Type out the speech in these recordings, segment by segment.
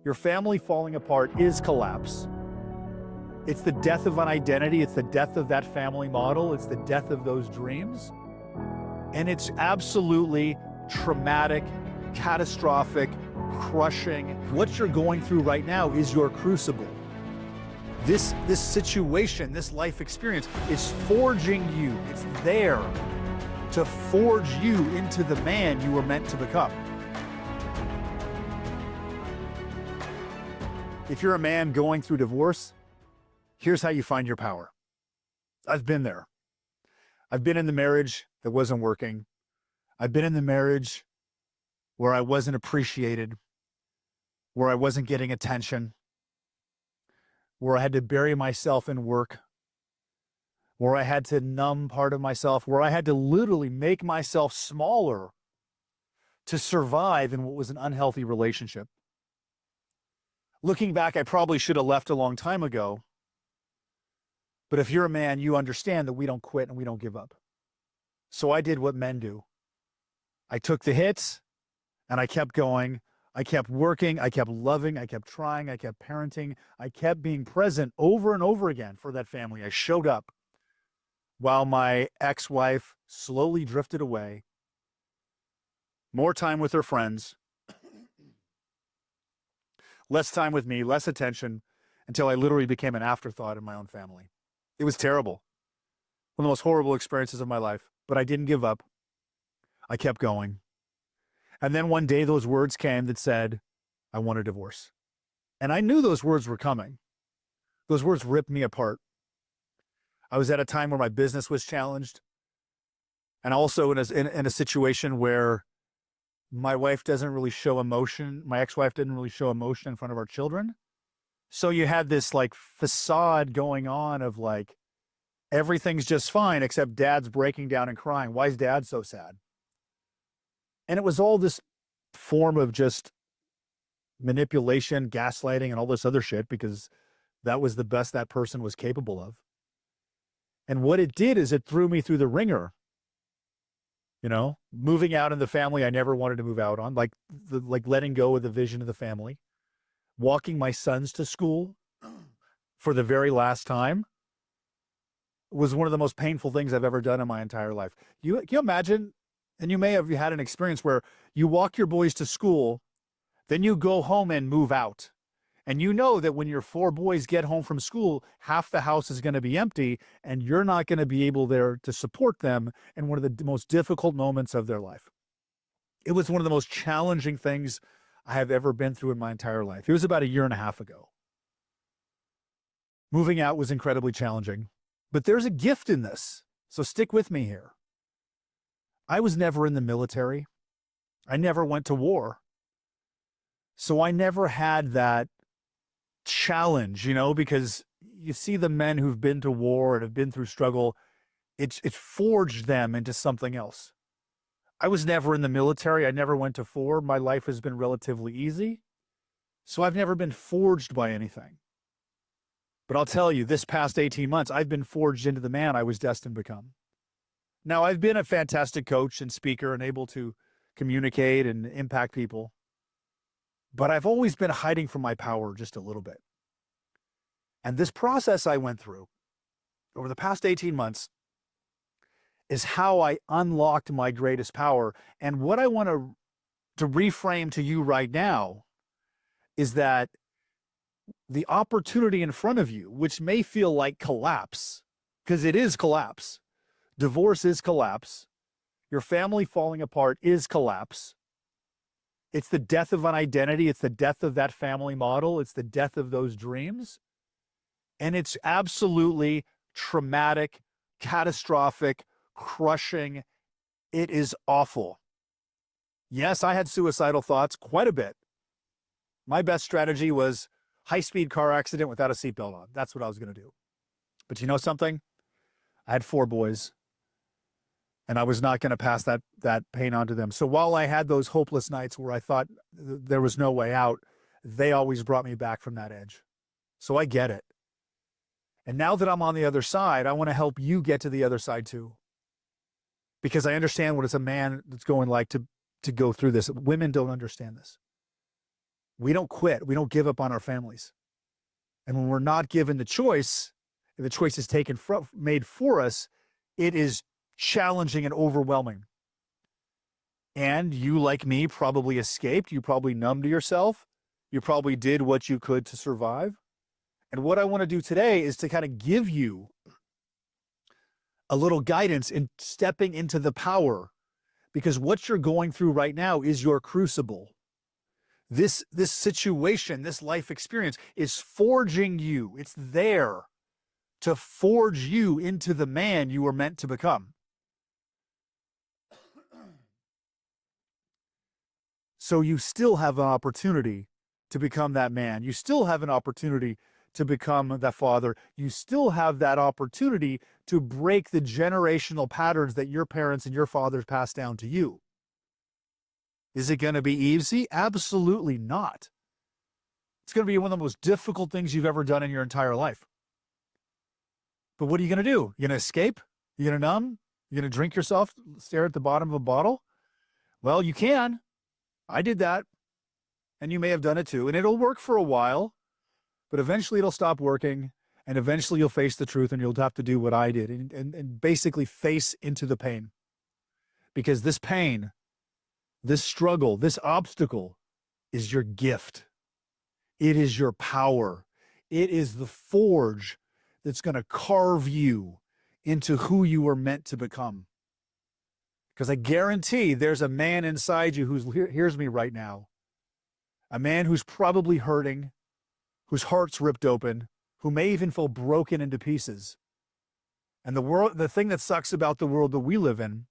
Your family falling apart is collapse. It's the death of an identity. It's the death of that family model. It's the death of those dreams. And it's absolutely traumatic, catastrophic, crushing. What you're going through right now is your crucible. This situation, this life experience is forging you. It's there to forge you into the man you were meant to become. If you're a man going through divorce, here's how you find your power. I've been there. I've been in the marriage that wasn't working. I've been in the marriage where I wasn't appreciated, where I wasn't getting attention, where I had to bury myself in work, where I had to numb part of myself, where I had to literally make myself smaller to survive in what was an unhealthy relationship. Looking back, I probably should have left a long time ago. But if you're a man, you understand that we don't quit and we don't give up. So I did what men do. I took the hits and I kept going. I kept working. I kept loving. I kept trying. I kept parenting. I kept being present over and over again for that family. I showed up while my ex-wife slowly drifted away. More time with her friends. Less time with me, less attention, until I literally became an afterthought in my own family. It was terrible. One of the most horrible experiences of my life, but I didn't give up. I kept going. And then one day those words came that said, I want a divorce. And I knew those words were coming. Those words ripped me apart. I was at a time where my business was challenged, and also in a situation where my wife doesn't really show emotion. My ex-wife didn't really show emotion in front of our children. So you had this like facade going on of like, everything's just fine, except dad's breaking down and crying. Why is dad so sad? And it was all this form of just manipulation, gaslighting, and all this other shit, because that was the best that person was capable of. And what it did is it threw me through the ringer. You know, moving out in the family I never wanted to move out on, like letting go of the vision of the family, walking my sons to school for the very last time was one of the most painful things I've ever done in my entire life. Can you imagine, and you may have had an experience where you walk your boys to school, then you go home and move out. And you know that when your 4 boys get home from school, half the house is going to be empty and you're not going to be able there to support them in one of the most difficult moments of their life. It was one of the most challenging things I have ever been through in my entire life. It was about 1.5 years ago. Moving out was incredibly challenging, but there's a gift in this. So stick with me here. I was never in the military. I never went to war. So I never had that challenge, you know, because you see the men who've been to war and have been through struggle, it's forged them into something else. I was never in the military. I never went to war. My life has been relatively easy. So I've never been forged by anything. But I'll tell you, this past 18 months, I've been forged into the man I was destined to become. Now, I've been a fantastic coach and speaker and able to communicate and impact people. But I've always been hiding from my power just a little bit. And this process I went through over the past 18 months is how I unlocked my greatest power. And what I want to reframe to you right now is that the opportunity in front of you, which may feel like collapse, because it is collapse. Divorce is collapse. Your family falling apart is collapse. It's the death of an identity. It's the death of that family model. It's the death of those dreams. And it's absolutely traumatic, catastrophic, crushing. It is awful. Yes, I had suicidal thoughts quite a bit. My best strategy was high-speed car accident without a seatbelt on. That's what I was going to do. But you know something? I had 4 boys. And I was not going to pass that pain on to them. So while I had those hopeless nights where I thought there was no way out, they always brought me back from that edge. So I get it. And now that I'm on the other side, I want to help you get to the other side too. Because I understand what it's a man that's going like to go through this. Women don't understand this. We don't quit. We don't give up on our families. And when we're not given the choice, and the choice is made for us, it is challenging and overwhelming. And you, like me, probably escaped. You probably numbed yourself. You probably did what you could to survive. And what I want to do today is to kind of give you a little guidance in stepping into the power, because what you're going through right now is your crucible. This situation, this life experience is forging you. It's there to forge you into the man you were meant to become. So you still have an opportunity to become that man. You still have an opportunity to become that father. You still have that opportunity to break the generational patterns that your parents and your fathers passed down to you. Is it going to be easy? Absolutely not. It's going to be one of the most difficult things you've ever done in your entire life. But what are you going to do? You're going to escape? You're going to numb? You're going to drink yourself, stare at the bottom of a bottle? Well, you can. I did that. And you may have done it too. And it'll work for a while, but eventually it'll stop working. And eventually you'll face the truth and you'll have to do what I did and basically face into the pain. Because this pain, this struggle, this obstacle is your gift. It is your power. It is the forge that's going to carve you into who you were meant to become. Because I guarantee there's a man inside you who hears me right now. A man who's probably hurting, whose heart's ripped open, who may even feel broken into pieces. And the thing that sucks about the world that we live in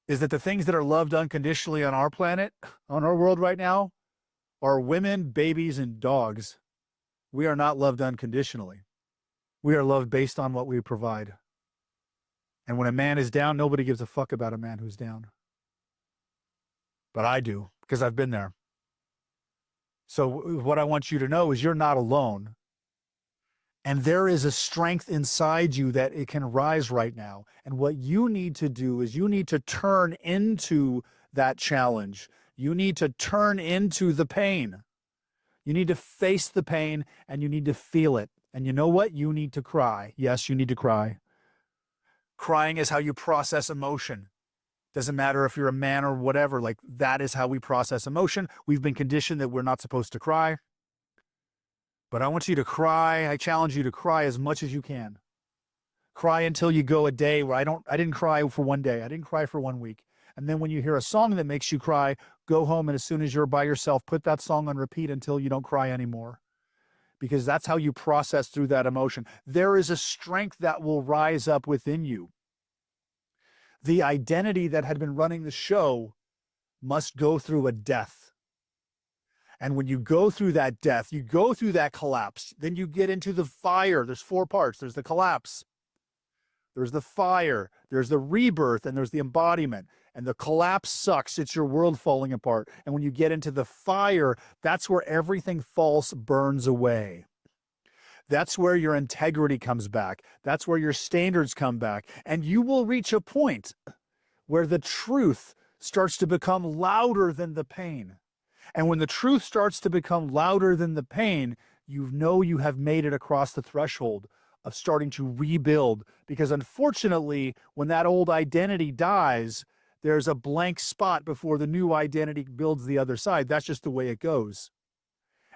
is that the things that are loved unconditionally on our planet, on our world right now, are women, babies, and dogs. We are not loved unconditionally. We are loved based on what we provide. And when a man is down, nobody gives a fuck about a man who's down. But I do, because I've been there. So what I want you to know is you're not alone. And there is a strength inside you that it can rise right now. And what you need to do is you need to turn into that challenge. You need to turn into the pain. You need to face the pain and you need to feel it. And you know what? You need to cry. Yes, you need to cry. Crying is how you process emotion. Doesn't matter if you're a man or whatever, like that is how we process emotion. We've been conditioned that we're not supposed to cry. But I want you to cry. I challenge you to cry as much as you can. Cry until you go a day where I didn't cry for one day. I didn't cry for 1 week. And then when you hear a song that makes you cry, go home and as soon as you're by yourself, put that song on repeat until you don't cry anymore. Because that's how you process through that emotion. There is a strength that will rise up within you. The identity that had been running the show must go through a death. And when you go through that death, you go through that collapse, then you get into the fire. There's 4 parts. There's the collapse. There's the fire. There's the rebirth, and there's the embodiment. And the collapse sucks. It's your world falling apart. And when you get into the fire, that's where everything false burns away. That's where your integrity comes back. That's where your standards come back. And you will reach a point where the truth starts to become louder than the pain. And when the truth starts to become louder than the pain, you know you have made it across the threshold of starting to rebuild. Because unfortunately, when that old identity dies, there's a blank spot before the new identity builds the other side. That's just the way it goes.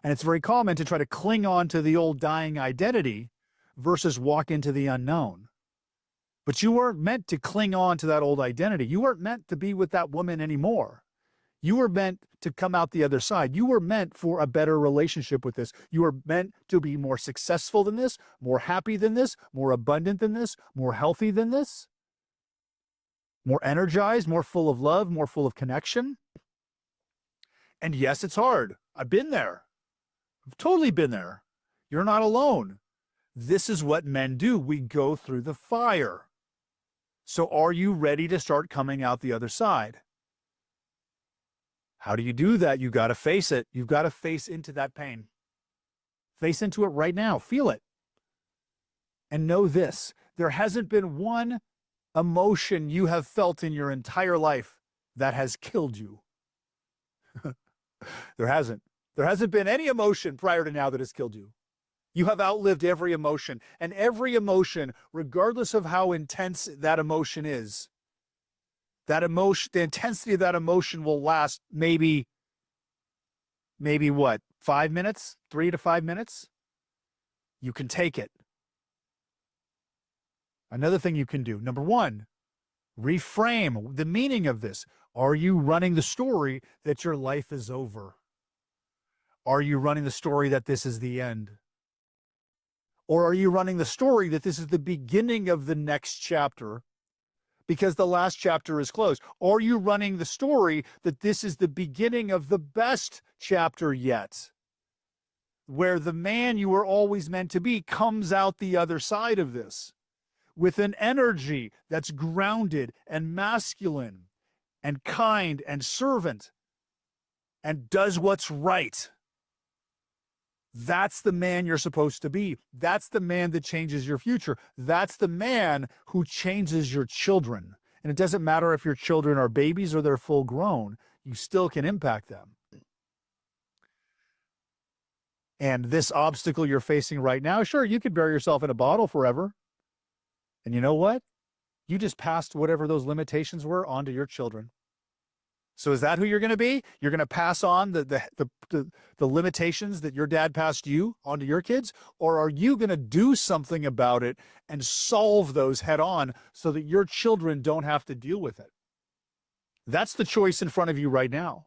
And it's very common to try to cling on to the old dying identity versus walk into the unknown. But you weren't meant to cling on to that old identity. You weren't meant to be with that woman anymore. You were meant to come out the other side. You were meant for a better relationship with this. You were meant to be more successful than this, more happy than this, more abundant than this, more healthy than this, more energized, more full of love, more full of connection. And yes, it's hard. I've been there. I've totally been there. You're not alone. This is what men do. We go through the fire. So are you ready to start coming out the other side? How do you do that? You got to face it. You've got to face into that pain. Face into it right now. Feel it. And know this, there hasn't been one emotion you have felt in your entire life that has killed you. There hasn't. There hasn't been any emotion prior to now that has killed you. You have outlived every emotion, and every emotion, regardless of how intense that emotion is, that emotion, the intensity of that emotion will last maybe what, 5 minutes, 3 to 5 minutes? You can take it. Another thing you can do, number one, reframe the meaning of this. Are you running the story that your life is over? Are you running the story that this is the end? Or are you running the story that this is the beginning of the next chapter because the last chapter is closed? Or are you running the story that this is the beginning of the best chapter yet, where the man you were always meant to be comes out the other side of this with an energy that's grounded and masculine and kind and servant and does what's right? That's the man you're supposed to be. That's the man that changes your future. That's the man who changes your children. And it doesn't matter if your children are babies or they're full grown, you still can impact them. And this obstacle you're facing right now, sure, you could bury yourself in a bottle forever. And you know what? You just passed whatever those limitations were onto your children. So is that who you're going to be? You're going to pass on the limitations that your dad passed you onto your kids? Or are you going to do something about it and solve those head on so that your children don't have to deal with it? That's the choice in front of you right now.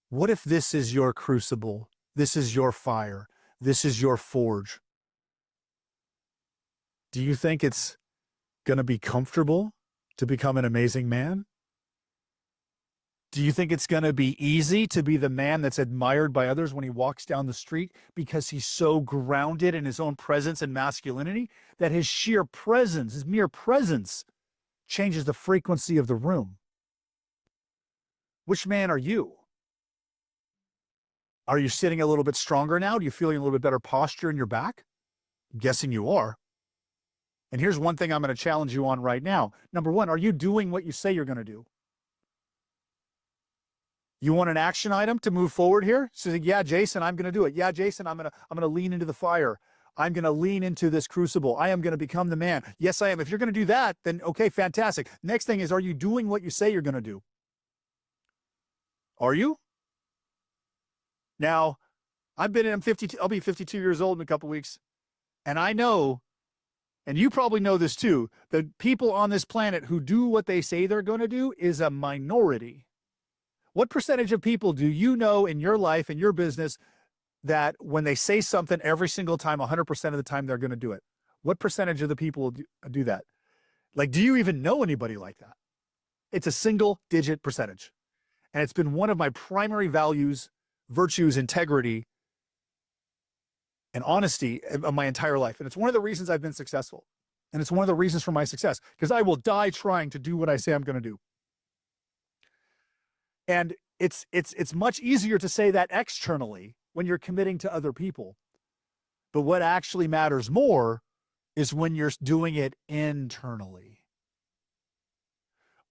What if this is your crucible? This is your fire. This is your forge. Do you think it's going to be comfortable to become an amazing man? Do you think it's going to be easy to be the man that's admired by others when he walks down the street because he's so grounded in his own presence and masculinity that his sheer presence, his mere presence, changes the frequency of the room? Which man are you? Are you sitting a little bit stronger now? Do you feel a little bit better posture in your back? I'm guessing you are. And here's one thing I'm going to challenge you on right now. Number one, are you doing what you say you're going to do? You want an action item to move forward here? So yeah, Jason, I'm going to do it. Yeah, Jason, I'm going to lean into the fire. I'm going to lean into this crucible. I am going to become the man. Yes, I am. If you're going to do that, then okay, fantastic. Next thing is, are you doing what you say you're going to do? Are you? Now, I'm 52, I'll be 52 years old in a couple weeks. And I know, and you probably know this too, that people on this planet who do what they say they're going to do is a minority. What percentage of people do you know in your life, in your business, that when they say something every single time, 100% of the time, they're going to do it? What percentage of the people do that? Like, do you even know anybody like that? It's a single-digit percentage. And it's been one of my primary values, virtues, integrity, and honesty of my entire life. And it's one of the reasons I've been successful. And it's one of the reasons for my success, because I will die trying to do what I say I'm going to do. And it's much easier to say that externally when you're committing to other people. But what actually matters more is when you're doing it internally.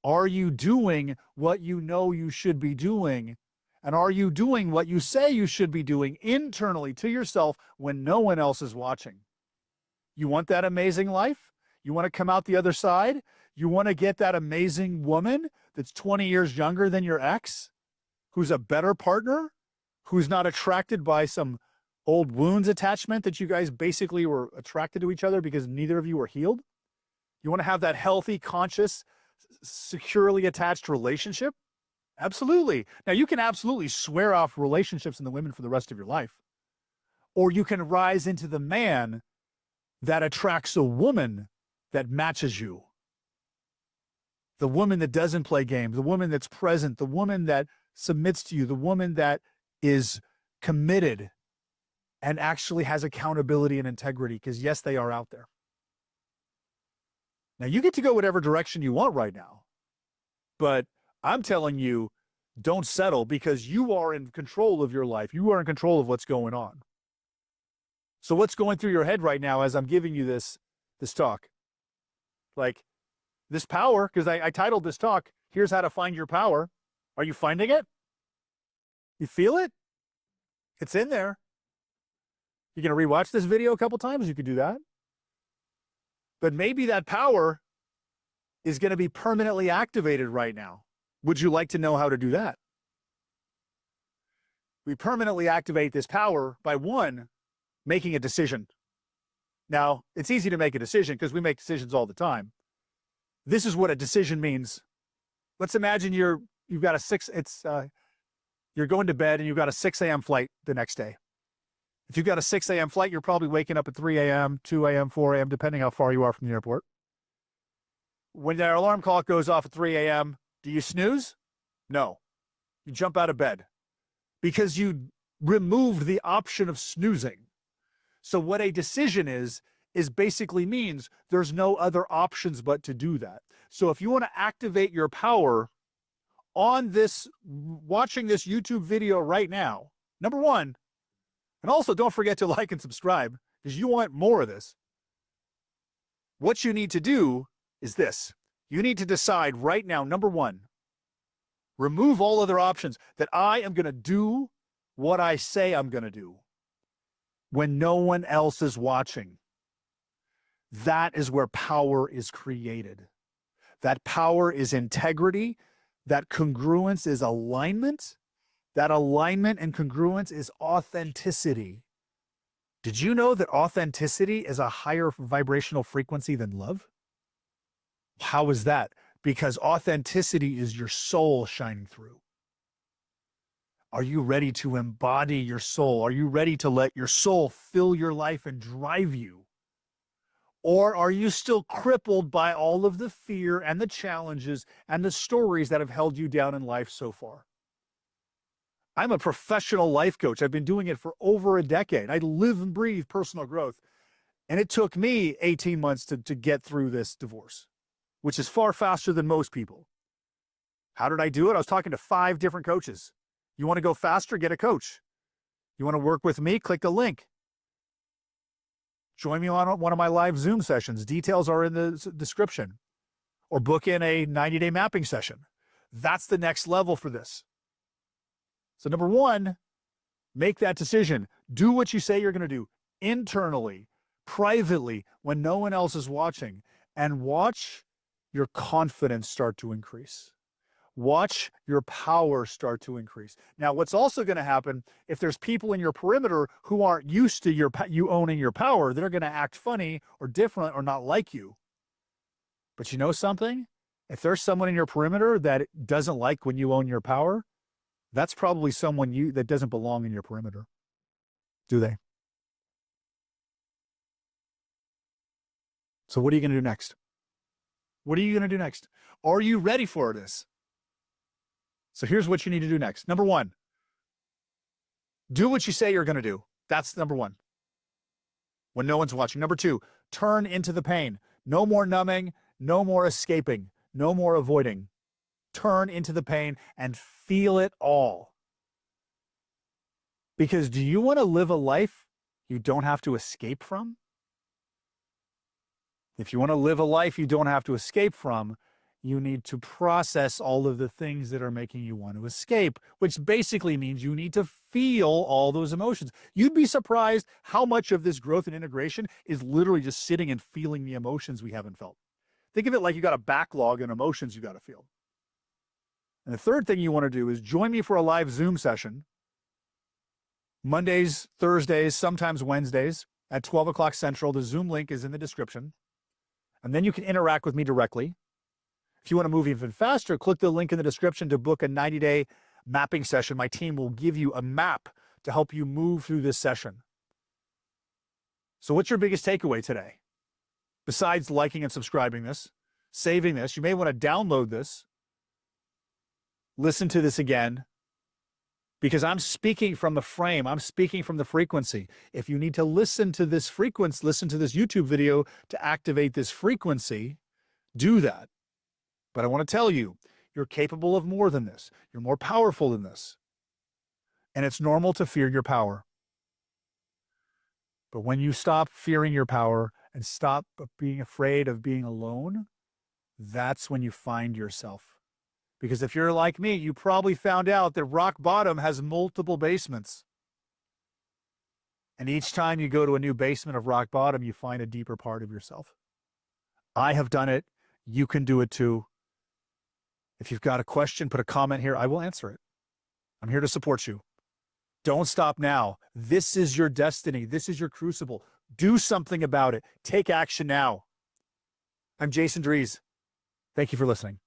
Are you doing what you know you should be doing? And are you doing what you say you should be doing internally to yourself when no one else is watching? You want that amazing life? You want to come out the other side? You want to get that amazing woman that's 20 years younger than your ex, who's a better partner, who's not attracted by some old wounds attachment that you guys basically were attracted to each other because neither of you were healed? You want to have that healthy, conscious, securely attached relationship? Absolutely. Now, you can absolutely swear off relationships and the women for the rest of your life. Or you can rise into the man that attracts a woman that matches you. The woman that doesn't play games, the woman that's present, the woman that submits to you, the woman that is committed and actually has accountability and integrity, because yes, they are out there. Now, you get to go whatever direction you want right now, but I'm telling you, don't settle, because you are in control of your life. You are in control of what's going on. So what's going through your head right now as I'm giving you this talk? Like, this power, because I titled this talk, Here's How to Find Your Power. Are you finding it? You feel it? It's in there. You're going to rewatch this video a couple times, you could do that. But maybe that power is going to be permanently activated right now. Would you like to know how to do that? We permanently activate this power by, one, making a decision. Now, it's easy to make a decision because we make decisions all the time. This is what a decision means. Let's imagine you're going to bed and you've got a 6 a.m. flight the next day. If you've got a 6 a.m. flight, you're probably waking up at 3 a.m., 2 a.m., 4 a.m., depending how far you are from the airport. When their alarm clock goes off at 3 a.m., do you snooze? No. You jump out of bed because you removed the option of snoozing. So what a decision is basically means there's no other options but to do that. So if you want to activate your power on this, watching this YouTube video right now, number one, and also don't forget to like and subscribe because you want more of this. What you need to do is this. You need to decide right now, number one, remove all other options, that I am going to do what I say I'm going to do when no one else is watching. That is where power is created. That power is integrity. That congruence is alignment. That alignment and congruence is authenticity. Did you know that authenticity is a higher vibrational frequency than love? How is that? Because authenticity is your soul shining through. Are you ready to embody your soul? Are you ready to let your soul fill your life and drive you? Or are you still crippled by all of the fear and the challenges and the stories that have held you down in life so far? I'm a professional life coach. I've been doing it for over a decade. I live and breathe personal growth. And it took me 18 months to get through this divorce, which is far faster than most people. How did I do it? I was talking to 5 different coaches. You want to go faster? Get a coach. You want to work with me? Click the link. Join me on one of my live Zoom sessions. Details are in the description. Or book in a 90-day mapping session. That's the next level for this. So number one, make that decision. Do what you say you're going to do internally, privately, when no one else is watching, and watch your confidence start to increase. Watch your power start to increase. Now, what's also going to happen, if there's people in your perimeter who aren't used to you owning your power, they're going to act funny or different or not like you. But you know something? If there's someone in your perimeter that doesn't like when you own your power, that's probably someone that doesn't belong in your perimeter. Do they? So what are you going to do next? What are you going to do next? Are you ready for this? So here's what you need to do next. Number one, do what you say you're going to do. That's number one. When no one's watching. Number two, turn into the pain. No more numbing, no more escaping, no more avoiding. Turn into the pain and feel it all. Because do you want to live a life you don't have to escape from? If you want to live a life you don't have to escape from, you need to process all of the things that are making you want to escape, which basically means you need to feel all those emotions. You'd be surprised how much of this growth and integration is literally just sitting and feeling the emotions we haven't felt. Think of it like you got a backlog in emotions you got to feel. And the third thing you want to do is join me for a live Zoom session, Mondays, Thursdays, sometimes Wednesdays at 12 o'clock Central. The Zoom link is in the description. And then you can interact with me directly. If you want to move even faster, click the link in the description to book a 90-day mapping session. My team will give you a map to help you move through this session. So what's your biggest takeaway today? Besides liking and subscribing this, saving this, you may want to download this, listen to this again, because I'm speaking from the frame. I'm speaking from the frequency. If you need to listen to this frequency, listen to this YouTube video to activate this frequency, do that. But I want to tell you, you're capable of more than this. You're more powerful than this. And it's normal to fear your power. But when you stop fearing your power and stop being afraid of being alone, that's when you find yourself. Because if you're like me, you probably found out that rock bottom has multiple basements. And each time you go to a new basement of rock bottom, you find a deeper part of yourself. I have done it. You can do it too. If you've got a question, put a comment here. I will answer it. I'm here to support you. Don't stop now. This is your destiny. This is your crucible. Do something about it. Take action now. I'm Jason Dries. Thank you for listening.